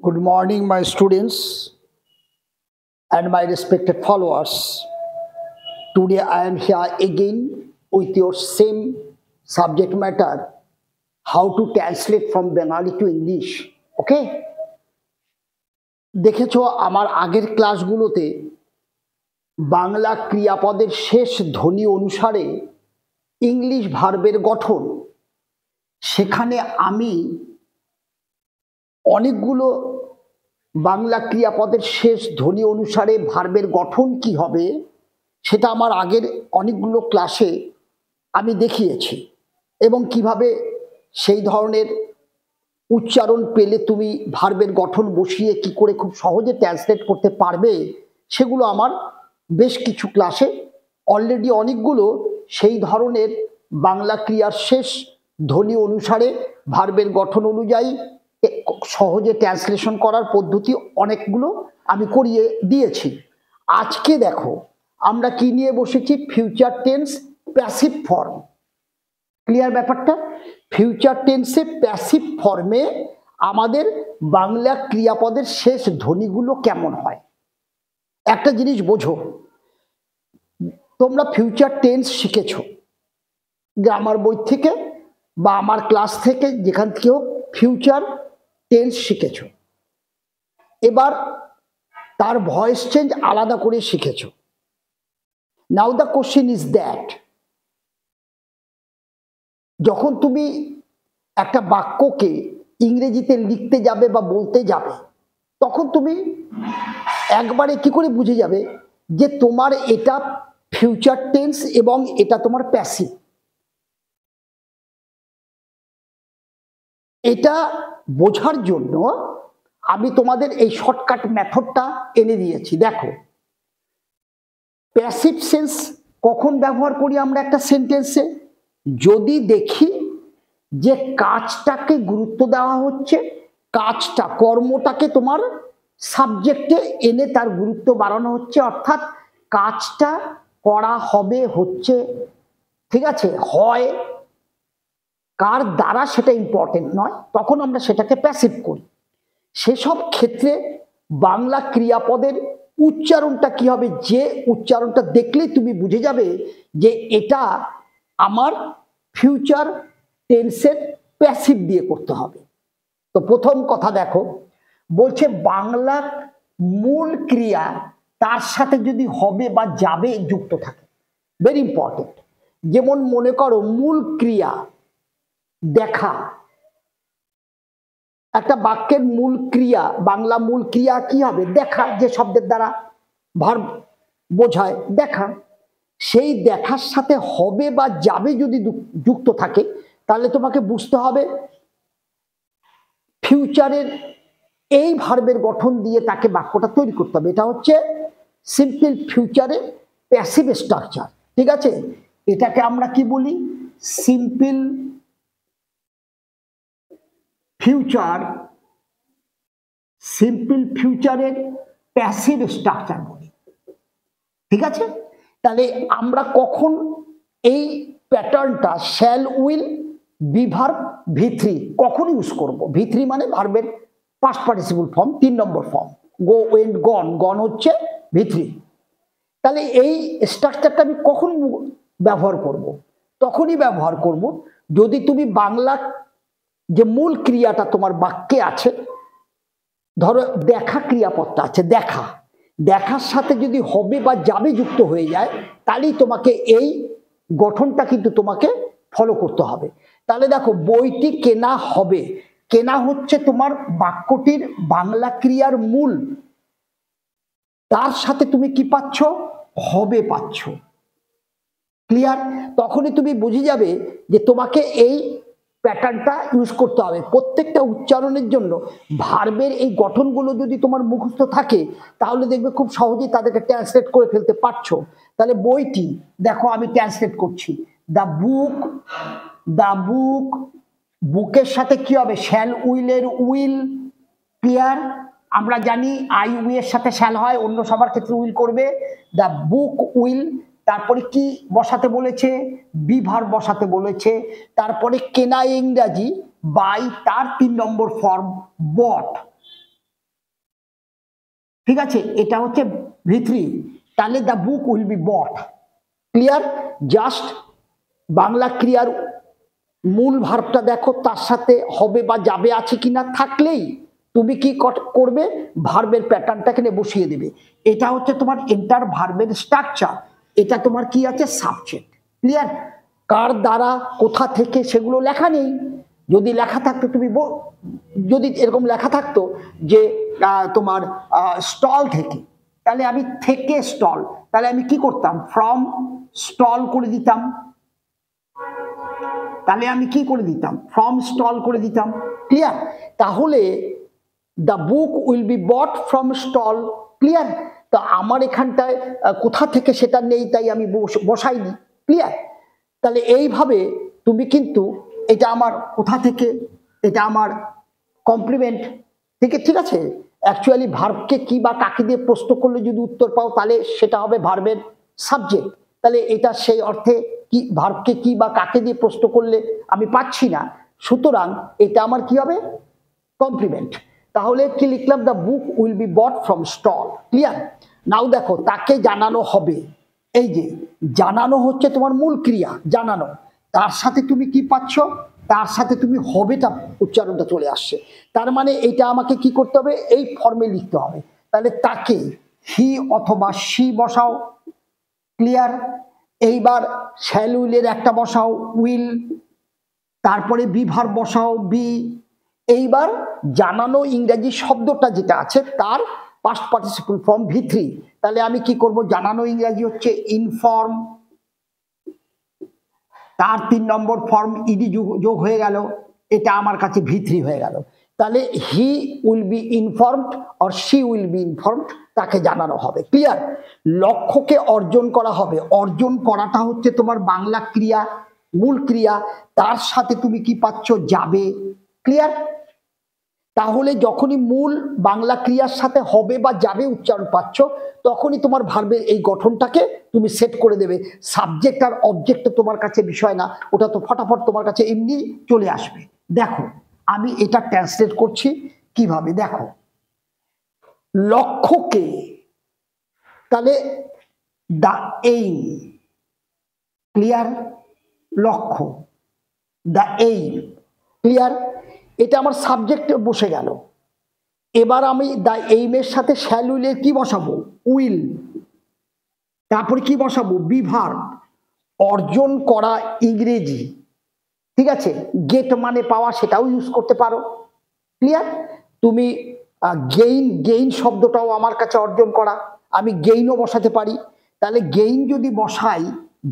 Good morning, my students and my respected followers. Today I am here again with your same subject matter, how to translate from Bengali to English. Okay? দেখেছো আমার আগের ক্লাসগুলোতে বাংলা ক্রিয়াপদের শেষ ধ্বনি অনুসারে English ভার্বের গঠন, সেখানে আমি অনেকগুলো বাংলা ক্রিয়াপদের শেষ ধ্বনি অনুসারে ভার্বের গঠন কি হবে সেটা আমার আগের অনেকগুলো ক্লাসে আমি দেখিয়েছি, এবং কিভাবে সেই ধরনের উচ্চারণ পেলে তুমি ভার্বের গঠন বসিয়ে কি করে খুব সহজে ট্রান্সলেট করতে পারবে সেগুলো আমার বেশ কিছু ক্লাসে অলরেডি অনেকগুলো সেই ধরনের বাংলা ক্রিয়ার শেষ ধ্বনি অনুসারে ভার্বের গঠন অনুযায়ী সহজে ট্রান্সলেশন করার পদ্ধতি অনেকগুলো আমি করিয়ে দিয়েছি। আজকে দেখো আমরা কি নিয়ে বসেছি, future tense passive form. Clear ব্যাপারটা? ফিউচার টেন্সে প্যাসিভ ফর্মে আমাদের বাংলা ক্রিয়াপদের শেষ ধ্বনিগুলো কেমন হয়। একটা জিনিস বোঝো, তোমরা ফিউচার টেন্স শিখেছো গ্রামার বই থেকে বা আমার ক্লাস থেকে, যেখান থেকেও ফিউচার টেন্স শিখেছো। এবার তার ভয়েস চেঞ্জ আলাদা করে শিখেছো। নাও দ্য কোশ্চেন ইজ দ্যাট, যখন তুমি একটা বাক্যকে ইংরেজিতে লিখতে যাবে বা বলতে যাবে, তখন তুমি একবারে কি করে বুঝে যাবে যে তোমার এটা ফিউচার টেন্স এবং এটা তোমার প্যাসিভ। এটা বোঝার জন্য আমি তোমাদের এই শর্টকাট মেথডটা এনে দিয়েছি। দেখো, প্যাসিভ সেন্স কখন ব্যবহার করি আমরা একটা সেন্টেন্সে? যদি দেখি যে কাজটাকে গুরুত্ব দেওয়া হচ্ছে, কাজটা কর্মটাকে তোমার সাবজেক্টে এনে তার গুরুত্ব বাড়ানো হচ্ছে, অর্থাৎ কাজটা করা হবে, হচ্ছে, ঠিক আছে, হয়, কার দ্বারা সেটা ইম্পর্টেন্ট নয়, তখন আমরা সেটাকে প্যাসিভ করি। সেসব ক্ষেত্রে বাংলা ক্রিয়াপদের উচ্চারণটা কি হবে, যে উচ্চারণটা দেখলেই তুমি বুঝে যাবে যে এটা আমার ফিউচার টেন্সের প্যাসিভ দিয়ে করতে হবে। তো প্রথম কথা দেখো, বলছে বাংলা মূল ক্রিয়া তার সাথে যদি হবে বা যাবে যুক্ত থাকে, ভেরি ইম্পর্টেন্ট। যেমন মনে করো মূল ক্রিয়া দেখা, একটা বাক্যের মূল ক্রিয়া, বাংলা মূল ক্রিয়া কি হবে? দেখা, যে শব্দের দ্বারা ভার্ব বোঝায় দেখা। সেই দেখার সাথে হবে বা যাবে যদি যুক্ত থাকে, তাহলে তোমাকে বুঝতে হবে ফিউচারের এই ভার্বের গঠন দিয়ে তাকে বাক্যটা তৈরি করতে হবে। এটা হচ্ছে সিম্পল ফিউচারের প্যাসিভ স্ট্রাকচার, ঠিক আছে? এটাকে আমরা কি বলি? সিম্পল ফিউচার, সিম্পল ফিউচারের প্যাসিভ স্ট্রাকচার বলি, ঠিক আছে? তাহলে আমরা কখন এই প্যাটার্নটা shall, will, be verb, V3 কখন ইউজ করব? ভি3 মানে ভার্বের পাস্ট পার্টিসিপল ফর্ম, 3 নম্বর ফর্ম। গো, ওয়েন্ট, গন, গন হচ্ছে ভি3। তাহলে এই স্ট্রাকচারটা আমি কখন ব্যবহার করব? তখনই ব্যবহার করব যদি তুমি বাংলা যে মূল ক্রিয়াটা তোমার বাক্যে আছে, ধরো দেখা ক্রিয়াপদটা আছে, দেখা, দেখার সাথে যদি হবে বা যাবে যুক্ত হয়ে যায়, তাহলেই তোমাকে এই গঠনটা কিন্তু তোমাকে ফলো করতে হবে। তাহলে দেখো, বইটি কেনা হবে, কেনা হচ্ছে তোমার বাক্যটির বাংলা ক্রিয়ার মূল, তার সাথে তুমি কি পাচ্ছ? হবে পাচ্ছ। ক্লিয়ার? তখনই তুমি বুঝে যাবে যে তোমাকে এই প্যাটার্নটা ইউজ করতে হবে প্রত্যেকটা উচ্চারণের জন্য। ভার্বের এই গঠনগুলো যদি তোমার মুখস্থ থাকে, তাহলে দেখবে খুব সহজেই তাদেরকে ট্রান্সলেট করে ফেলতে পারছো। তাহলে বইটি, দেখো আমি ট্রান্সলেট করছি, দ্য বুক, দ্য বুক, বুকের সাথে কি হবে? শ্যাল, উইলের উইল। ক্লিয়ার? আমরা জানি আই উইয়ের সাথে শ্যাল হয়, অন্য সবার ক্ষেত্রে উইল করবে। দ্য বুক উইল, তারপরে কি বসাতে বলেছে? বি ভার্ব বসাতে বলেছে। তারপরে কেনা ইংরাজি বাই, তার 3 নম্বর ফর্ম বট। ঠিক আছে, এটা হচ্ছে V3, তাহলে the book will be bought. Clear? Just Bangla ক্রিয়ার মূল ভার্বটা দেখো, তার সাথে হবে বা যাবে আছে কিনা, থাকলেই তুমি কি করবে, ভার্বের প্যাটার্নটা এখানে বসিয়ে দেবে। এটা হচ্ছে তোমার এন্টার ভার্বের স্ট্রাকচার, এটা তোমার কি আছে, সাবজেক্ট। ক্লিয়ার? কার দ্বারা, কোথা থেকে, সেগুলো লেখা নেই। যদি লেখা থাকতো, তুমি যদি এরকম লেখা থাকতো যে তোমার স্টল থেকে, তাহলে আমি থেকে স্টল, তাহলে আমি কি করতাম, ফ্রম স্টল করে দিতাম। তাহলে আমি কি করে দিতাম, ফ্রম স্টল করে দিতাম। ক্লিয়ার? তাহলে the book will be bought from stall. Clear? তো আমার এখানটায় কোথা থেকে সেটা নেই, তাই আমি বসাইনি। ক্লিয়ার? তাহলে এইভাবে তুমি কিন্তু, এটা আমার কোথা থেকে, এটা আমার কমপ্লিমেন্ট থেকে, ঠিক আছে। অ্যাকচুয়ালি ভার্বকে কি বা কাকে দিয়ে প্রশ্ন করলে যদি উত্তর পাও, তাহলে সেটা হবে ভার্বের সাবজেক্ট। তাহলে এটা সেই অর্থে কি, ভার্বকে কি বা কাকে দিয়ে প্রশ্ন করলে আমি পাচ্ছি না, সুতরাং এটা আমার কি হবে, কমপ্লিমেন্ট। তাহলে কি লিখলাম, the book will be bought from stall. Clear? Now দেখো, তাকে জানানো হবে, এই যে জানানো হচ্ছে তোমার মূল ক্রিয়া, জানানো, তার সাথে তুমি কি পাচ্ছ, তার সাথে তুমি হবেটা উচ্চারণটা চলে আসছে। তার মানে এটা আমাকে কি করতে হবে, এই ফর্মে লিখতে হবে। তাহলে তাকে হি অথবা সি বসাও। ক্লিয়ার? এইবার শ্যাল উইলের একটা বসাও, উইল, তারপরে বি ভার্ব বসাও, বি। এইবার জানানো ইংরেজি শব্দটা যেটা আছে তার পাস্ট পার্টিসিপল ফর্ম V3। তাহলে আমি কি করব, জানানো ইংরেজি হচ্ছে ইনফর্ম, তার 3 নম্বর ফর্ম ইডি যোগ হয়ে গেল, এটা আমার কাছে V3 হয়ে গেল। তাহলে he will be informed or she will be informed, তাকে জানানো হবে। ক্লিয়ার? লক্ষ্যকে অর্জন করা হবে, অর্জন করাটা হচ্ছে তোমার বাংলা ক্রিয়া, মূল ক্রিয়া, তার সাথে তুমি কি পাচ্ছ, যাবে। ক্লিয়ার? তাহলে যখনই মূল বাংলা ক্রিয়ার সাথে হবে বা যাবে উচ্চারণ পাচ্ছ, তখনই তোমার ভার্বের এই গঠনটাকে তুমি সেট করে দেবে। সাবজেক্ট আর অবজেক্ট তোমার কাছে বিষয় না, ওটা তো ফটাফট তোমার কাছে এমনি চলে আসবে। দেখো আমি এটা ট্রান্সলেট করছি কিভাবে, দেখো লক্ষ্যকে, তাহলে দা এইম। ক্লিয়ার? লক্ষ্য, দা এইম। ক্লিয়ার? এটা আমার সাবজেক্টে বসে গেল। এবার আমি দা এইমের সাথে শ্যাল উইলের কি বসাবো, উইল, তারপরে কি বসাবো, বি ভার্ব। অর্জন করা ইংরেজি, ঠিক আছে, গেট মানে পাওয়া, সেটাও ইউজ করতে পারো। ক্লিয়ার? তুমি গেইন শব্দটাও আমার কাছে অর্জন করা, আমি গেইনও বসাতে পারি। তাহলে গেইন যদি বসাই,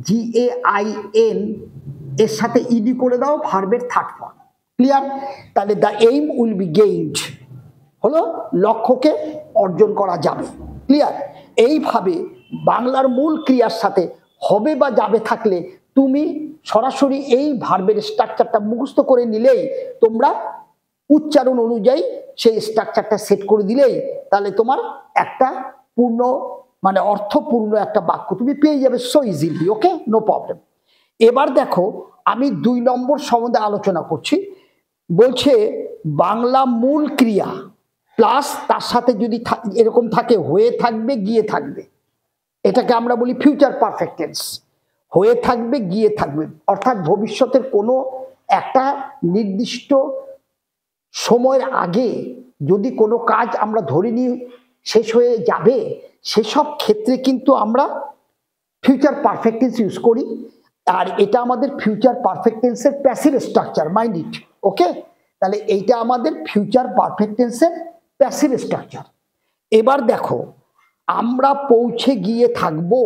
GAIN, এর সাথে ইডি করে দাও, ভার্বের থার্ড ফর্ম। ক্লিয়ার? তাহলে the aim will be gained, হলো লক্ষ্যকে অর্জন করা যাবে। ক্লিয়ার? এইভাবে বাংলার মূল ক্রিয়ার সাথে হবে বা যাবে থাকলে তুমি সরাসরি এই ভার্বের স্ট্রাকচারটা মুখস্থ করে নিলেই, তোমরা উচ্চারণ অনুযায়ী সেই স্ট্রাকচারটা সেট করে দিলেই, তাহলে তোমার একটা পূর্ণ, মানে অর্থপূর্ণ একটা বাক্য তুমি পেয়ে যাবে সো ইজিলি। ওকে, নো প্রবলেম। এবার দেখো আমি 2 নম্বর সম্বন্ধে আলোচনা করছি। বলছে বাংলা মূল ক্রিয়া প্লাস তার সাথে যদি এরকম থাকে, হয়ে থাকবে, গিয়ে থাকবে, এটাকে আমরা বলি ফিউচার পারফেক্ট টেন্স। হয়ে থাকবে, গিয়ে থাকবে, অর্থাৎ ভবিষ্যতের কোনো একটা নির্দিষ্ট সময়ের আগে যদি কোনো কাজ আমরা ধরে নিই শেষ হয়ে যাবে, সেসব ক্ষেত্রে কিন্তু আমরা ফিউচার পারফেক্ট টেন্স ইউজ করি। আর এটা আমাদের ফিউচার পারফেক্ট টেন্সের প্যাসিভ স্ট্রাকচার, মাইন্ড ইট। ওকে, তাহলে এইটা আমাদের ফিউচার পারফেক্ট টেন্সের প্যাসিভ স্ট্রাকচার। এবার দেখো আমরা পৌঁছে গিয়ে থাকবো,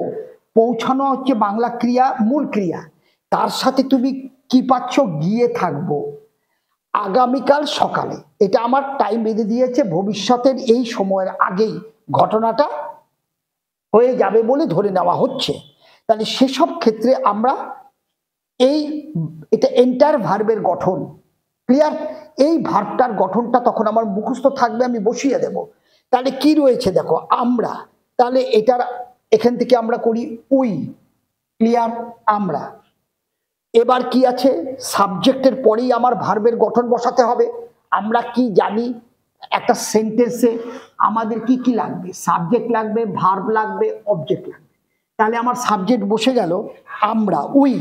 পৌঁছানো হচ্ছে বাংলা ক্রিয়া, মূল ক্রিয়া, তার সাথে তুমি কি পাচ্ছ, গিয়ে থাকবো আগামীকাল সকালে। এটা আমার টাইম বেঁধে দিয়েছে, ভবিষ্যতের এই সময়ের আগেই ঘটনাটা হয়ে যাবে বলে ধরে নেওয়া হচ্ছে। তাহলে সেসব ক্ষেত্রে আমরা এটা এন্টার ভার্বের গঠন। ক্লিয়ার? এই ভার্বটার গঠনটা তখন আমার মুখস্থ থাকবে, আমি বসিয়ে দেব। তাহলে কি রয়েছে দেখো, আমরা, তাহলে এটার এখান থেকে আমরা করি উই। ক্লিয়ার? আমরা। এবার কি আছে, সাবজেক্টের পরেই আমার ভার্বের গঠন বসাতে হবে। আমরা কি জানি, একটা সেন্টেন্সে আমাদের কি কি লাগবে? সাবজেক্ট লাগবে, ভার্ব লাগবে, অবজেক্ট লাগবে। তাহলে আমার সাবজেক্ট বসে গেল আমরা, উই।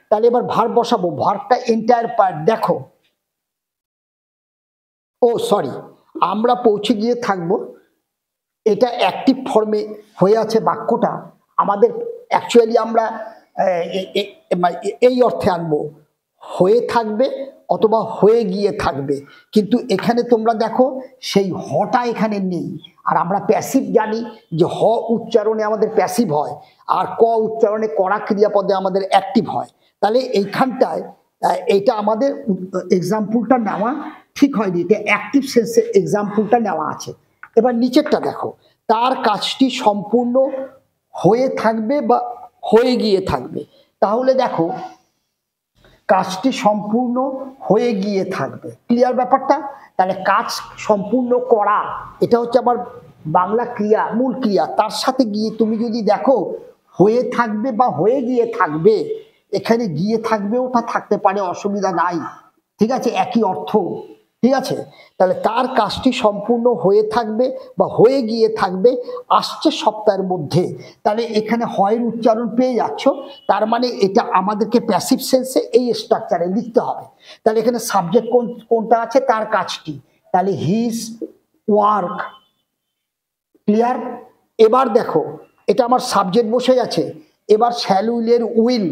তাহলে এবার ভার্ব বসাবো। ভার্বটা এন্টায়ার পার্ট। দেখো, ও সরি, আমরা পৌঁছে গিয়ে থাকবো, এটা অ্যাক্টিভ ফর্মে হয়ে আছে বাক্যটা। আমাদের অ্যাকচুয়ালি আমরা এই অর্থে আনবো, হয়ে থাকবে অথবা হয়ে গিয়ে থাকবে। কিন্তু এখানে তোমরা দেখো সেই হটা এখানে নেই। আর আমরা প্যাসিভ জানি যে হ উচ্চারণে আমাদের প্যাসিভ হয়, আর ক উচ্চারণে করা ক্রিয়াপদে আমাদের অ্যাক্টিভ হয়। তাহলে এইখানটায় এইটা আমাদের এক্সাম্পলটা নেওয়া ঠিক হয়নি, এটা অ্যাক্টিভ সেন্সে এক্সাম্পলটা নেওয়া আছে। এবার নিচেরটা দেখো, তার কাজটি সম্পূর্ণ হয়ে থাকবে বা হয়ে গিয়ে থাকবে। তাহলে দেখো কাজটি সম্পূর্ণ হয়ে গিয়ে থাকবে, ক্লিয়ার ব্যাপারটা? তাহলে কাজ সম্পূর্ণ করা, এটা হচ্ছে আমার বাংলা ক্রিয়া, মূল ক্রিয়া। তার সাথে গিয়ে তুমি যদি দেখো হয়ে থাকবে বা হয়ে গিয়ে থাকবে, এখানে গিয়ে থাকবে ওটা থাকতে পারে, অসুবিধা নাই, ঠিক আছে, একই অর্থ, ঠিক আছে। তাহলে তার কাজটি সম্পূর্ণ হয়ে থাকবে বা হয়ে গিয়ে থাকবে আসছে সপ্তাহের মধ্যে। তাহলে এখানে হয়ের উচ্চারণ পেয়ে যাচ্ছ, তার মানে এটা আমাদেরকে প্যাসিভ সেন্সে এই স্ট্রাকচারে লিখতে হবে। তাহলে এখানে সাবজেক্ট কোনটা আছে? তার কাজটি, তাহলে হিজ ওয়ার্ক, ক্লিয়ার? এবার দেখো এটা আমার সাবজেক্ট বসে গেছে, এবার শ্যাল উইলের উইল,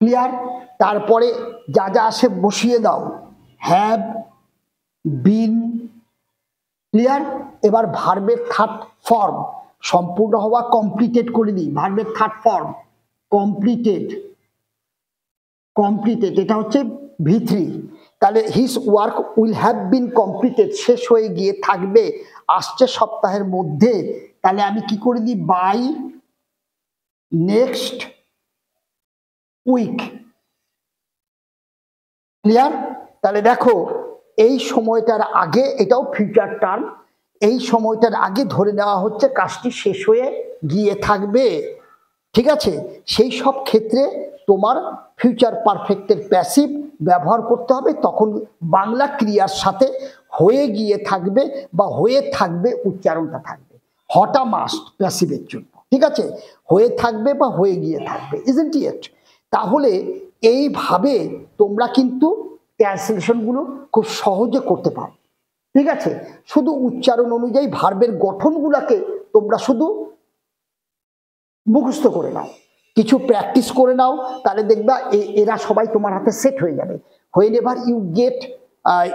ক্লিয়ার? তারপরে যা যা আসে বসিয়ে দাও, হ্যাভ, বিন, ক্লিয়ার? এবার ভার্বের থার্ড ফর্ম সম্পূর্ণ হওয়া, কমপ্লিটেড করে দিই। ভার্বের থার্ড ফর্ম কমপ্লিটেড, কমপ্লিটেড এটা হচ্ছে V3। তাহলে his work will have been completed, শেষ হয়ে গিয়ে থাকবে আসছে সপ্তাহের মধ্যে। তাহলে আমি কি করে দিই? By next week, clear? তাহলে দেখো এই সময়টার আগে, এটাও ফিউচার টার্ম, এই সময়টার আগে ধরে নেওয়া হচ্ছে কাজটি শেষ হয়ে গিয়ে থাকবে, ঠিক আছে। সেই সব ক্ষেত্রে তোমার ফিউচার পারফেক্টের প্যাসিভ ব্যবহার করতে হবে, তখন বাংলা ক্রিয়ার সাথে হয়ে গিয়ে থাকবে বা হয়ে থাকবে উচ্চারণটা থাকবে। হটা মাস্ট প্যাসিভের জন্য, ঠিক আছে, হয়ে থাকবে বা হয়ে গিয়ে থাকবে, ইজন্ট ইট? তাহলে এইভাবে তোমরা কিন্তু ট্রান্সলেশনগুলো খুব সহজে করতে পারো, ঠিক আছে। শুধু উচ্চারণ অনুযায়ী ভার্বের গঠনগুলোকে তোমরা শুধু মুখস্থ করে নাও, কিছু প্র্যাকটিস করে নাও, তাহলে দেখবা এরা সবাই তোমার হাতে সেট হয়ে যাবে। Whenever you get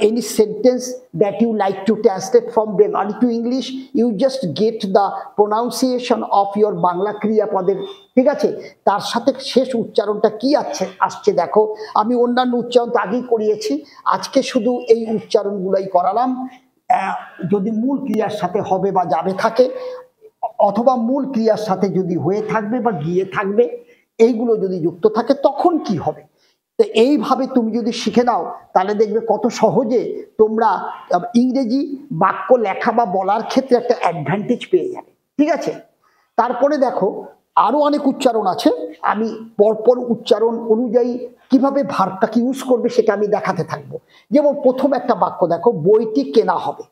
any sentence that you like to translate from Bengali to English, you just get the pronunciation of your Bangla ক্রিয়াপদের, ঠিক আছে, তার সাথে শেষ উচ্চারণটা কি আসছে দেখো। আমি অন্যান্য উচ্চারণ তো আগেই করিয়েছি, আজকে শুধু এই উচ্চারণগুলোই করালাম। যদি মূল ক্রিয়ার সাথে হবে বা যাবে থাকে, অথবা মূল ক্রিয়ার সাথে যদি হয়ে থাকবে বা গিয়ে থাকবে, এইগুলো যদি যুক্ত থাকে তখন কি হবে। তো এইভাবে তুমি যদি শিখে নাও, তাহলে দেখবে কত সহজে তোমরা ইংরেজি বাক্য লেখা বা বলার ক্ষেত্রে একটা অ্যাডভান্টেজ পেয়ে যাবে, ঠিক আছে। তারপরে দেখো আরো অনেক উচ্চারণ আছে, আমি পরপর উচ্চারণ অনুযায়ী কিভাবে ভার্বটাকে ইউজ করবে সেটা আমি দেখাতে থাকবো। যেমন প্রথম একটা বাক্য দেখো, বইটি কেনা হবে,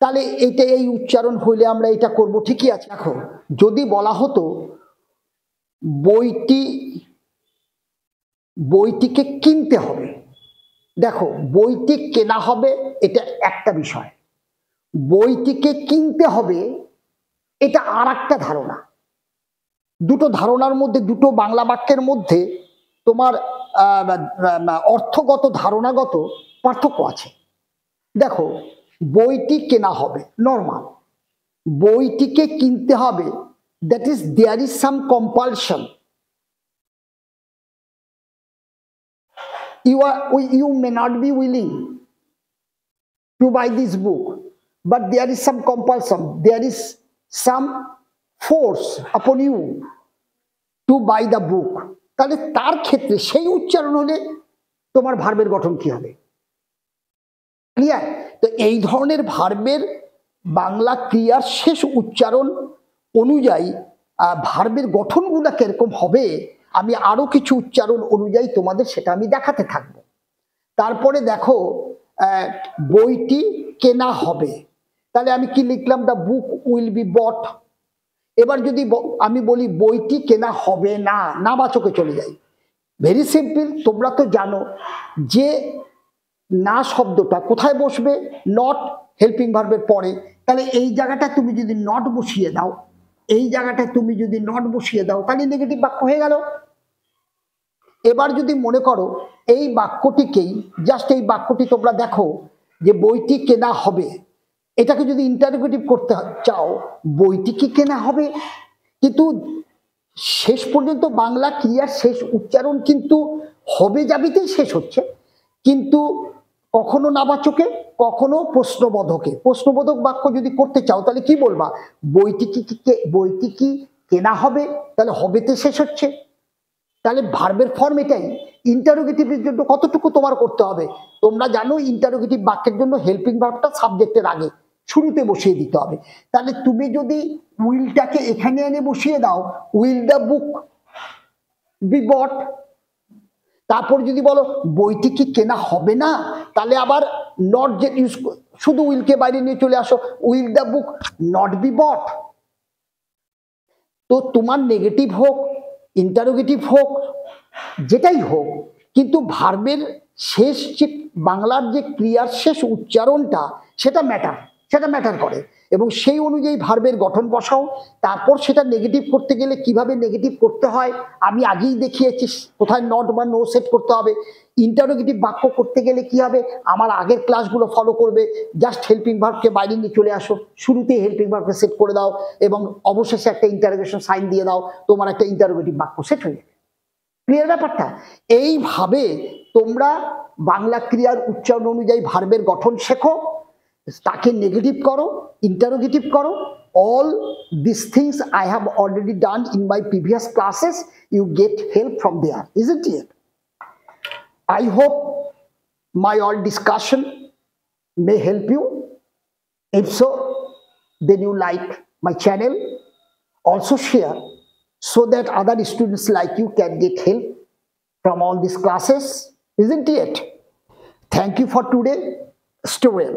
তাহলে এইটা এই উচ্চারণ হইলে আমরা এটা করব, ঠিকই আছে। দেখো যদি বলা হতো বইটিকে কিনতে হবে, দেখো বইটি কেনা হবে এটা একটা বিষয়, বইটিকে কিনতে হবে এটা আর একটা ধারণা। দুটো ধারণার মধ্যে, দুটো বাংলা বাক্যের মধ্যে তোমার অর্থগত ধারণাগত পার্থক্য আছে। দেখো বইটি কেনা হবে নর্মাল, বইটিকে কিনতে হবে, that is there is some compulsion. You may not be willing to buy this book, but there is some compulsion, there is some force upon you to buy the book। তাহলে তার ক্ষেত্রে সেই উচ্চারণ হলে তোমার ভার্বের গঠন কি হবে? ক্লিয়ার? তো এই ধরনের ভার্বের বাংলা ক্রিয়ার শেষ উচ্চারণ অনুযায়ী ভার্বের গঠনগুলো কিরকম হবে, আমি আরো কিছু উচ্চারণ অনুযায়ী তোমাদের সেটা আমি দেখাতে থাকবো। তারপরে দেখো বইটি কেনা হবে, তাহলে আমি কি লিখলাম? দ্য বুক উইল বি বট। এবার যদি আমি বলি বইটি কেনা হবে না, না বাচকে চলে যাই, ভেরি সিম্পল। তোমরা তো জানো যে না শব্দটা কোথায় বসবে? নট হেল্পিং ভার্বের পরে। তাহলে এই জায়গাটা তুমি যদি নট বসিয়ে দাও, এই জায়গাটায় তুমি যদি নট বসিয়ে দাও, তাহলে নেগেটিভ বাক্য হয়ে গেল। এবার যদি মনে করো এই বাক্যটিকেই, জাস্ট এই বাক্যটি তোমরা দেখো যে বইটি কেনা হবে, এটাকে যদি ইন্টারোগেটিভ করতে চাও, বইটি কি কেনা হবে? কিন্তু শেষ পর্যন্ত বাংলা ক্রিয়ার শেষ উচ্চারণ কিন্তু হবে যাবিতেই শেষ হচ্ছে, কিন্তু কখনো নাবাচকে, কখনো প্রশ্নবোধকে। প্রশ্নবোধক বাক্য যদি করতে চাও তাহলে কি বলবা? বইটি কি কেনা হবে, তাহলে হবেতে শেষ হচ্ছে। তাহলে ভার্বের ফর্ম এটাই। ইন্টারোগেটিভের জন্য কতটুকু তোমার করতে হবে? তোমরা জানো ইন্টারোগেটিভ বাক্যের জন্য হেল্পিং ভার্বটা সাবজেক্টের আগে শুরুতে বসিয়ে দিতে হবে। তাহলে তুমি যদি উইলটাকে এখানে এনে বসিয়ে দাও, will the book be bought, তারপর যদি বলো বইটি কি কেনা হবে না, তাহলে আবার নট যে ইউজ, শুধু উইলকে বাইরে নিয়ে চলে আসো, will the book not be bought. তো তোমার নেগেটিভ হোক, ইন্টারোগেটিভ হোক, যেটাই হোক, কিন্তু ভার্বের শেষ যে বাংলার যে ক্রিয়ার শেষ উচ্চারণটা সেটা ম্যাটার করে, এবং সেই অনুযায়ী ভার্বের গঠন বসাও। তারপর সেটা নেগেটিভ করতে গেলে কিভাবে নেগেটিভ করতে হয় আমি আগেই দেখিয়েছি, কোথায় নট বা নো সেট করতে হবে। ইন্টারোগেটিভ বাক্য করতে গেলে কি হবে, আমার আগের ক্লাসগুলো ফলো করবে, জাস্ট হেল্পিং ভার্বকে বাইরে নিয়ে চলে আসো, শুরুতেই হেল্পিং ভার্বকে সেট করে দাও এবং অবশেষে একটা ইন্টারোগেশন সাইন দিয়ে দাও, তোমার একটা ইন্টারোগেটিভ বাক্য সেট হয়ে যাবে। ক্লিয়ার ব্যাপারটা? এইভাবে তোমরা বাংলা ক্রিয়ার উচ্চারণ অনুযায়ী ভার্বের গঠন শেখো, তাকে নেগেটিভ করো, ইন্টারোগেটিভ করো। All these things I have already done in my previous classes. You get help from there, isn't it? I hope my all discussion may help you. If so, then you like my channel. Also share so that other students like you can get help from all these classes, isn't it? Thank you for today. Stay well.